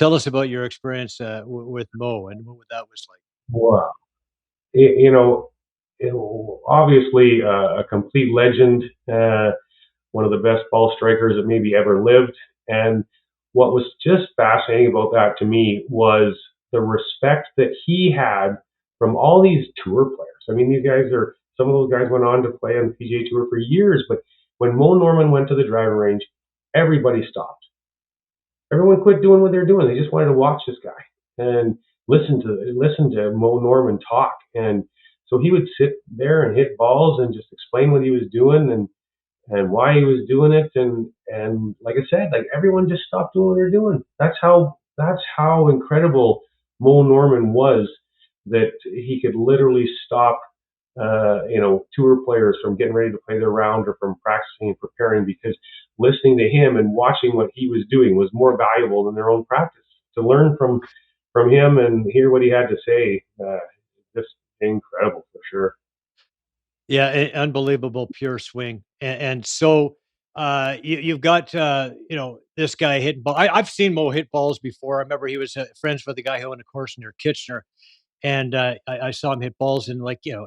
Tell us about your experience with Mo and what that was like. Wow. You know, obviously a complete legend, one of the best ball strikers that maybe ever lived. And what was just fascinating about that to me was the respect that he had from all these tour players. I mean, some of those guys went on to play on the PGA Tour for years, but when Moe Norman went to the driving range, everybody stopped. Everyone quit doing what they're doing. They just wanted to watch this guy and listen to Moe Norman talk. And so he would sit there and hit balls and just explain what he was doing and why he was doing it. And like I said, like everyone just stopped doing what they're doing. That's how incredible Moe Norman was, that he could literally stop tour players from getting ready to play their round or from practicing and preparing, because listening to him and watching what he was doing was more valuable than their own practice. To learn from him and hear what he had to say, just incredible for sure. Yeah, unbelievable pure swing. And so you've got this guy hitting ball. I've seen Mo hit balls before. I remember he was friends with the guy who owned a course near Kitchener, and I saw him hit balls, and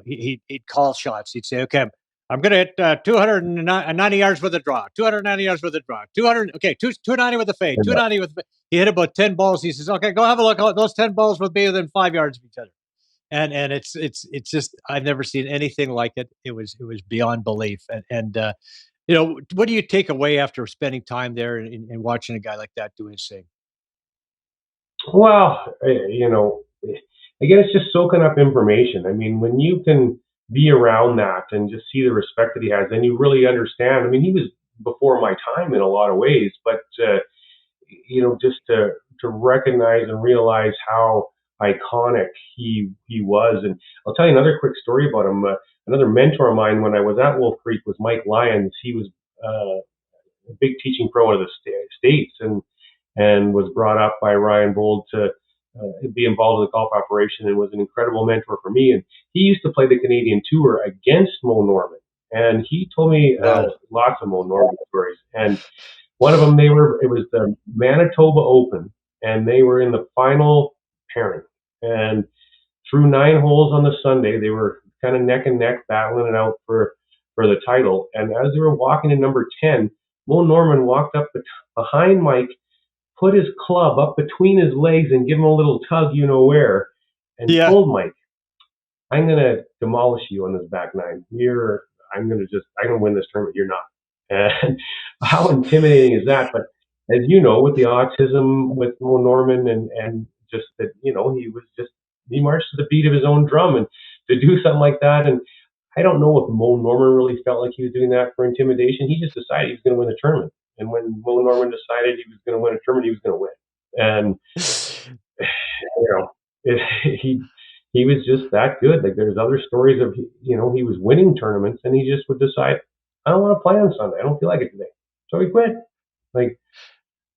he'd call shots. He'd say, "Okay, I'm going to hit 290 yards with a draw, 290 yards with a draw, 200, okay, 290 with a fade, And, 290 with." He hit about 10 balls. He says, "Okay, go have a look. Those 10 balls will be within 5 yards of each other." And it's just I've never seen anything like it. It was beyond belief. And what do you take away after spending time there and watching a guy like that do his thing? well, again, it's just soaking up information. I mean, when you can be around that and just see the respect that he has, then you really understand. I mean, he was before my time in a lot of ways, but just to recognize and realize how iconic he was. And I'll tell you another quick story about him. Another mentor of mine when I was at Wolf Creek was Mike Lyons. He was a big teaching pro of the states, and was brought up by Ryan Bold to be involved in the golf operation, and was an incredible mentor for me. And he used to play the Canadian Tour against Moe Norman, and he told me Wow. lots of Moe Norman stories. And one of them, it was the Manitoba Open, and they were in the final pairing. And through 9 holes on the Sunday, they were kind of neck and neck battling it out for the title. And as they were walking to number 10, Moe Norman walked up behind Mike, put his club up between his legs and give him a little tug, you know where, and Yeah. told Mike, "I'm gonna demolish you on this back nine. I'm gonna win this tournament. You're not." And how intimidating is that? But as you know, with the autism with Moe Norman, and just that, he marched to the beat of his own drum, and to do something like that. And I don't know if Moe Norman really felt like he was doing that for intimidation. He just decided he was going to win the tournament. And when Moe Norman decided he was going to win a tournament, he was going to win. And you know, it, he was just that good. Like there's other stories of he was winning tournaments, and he just would decide, I don't want to play on Sunday. I don't feel like it today, so he quit. Like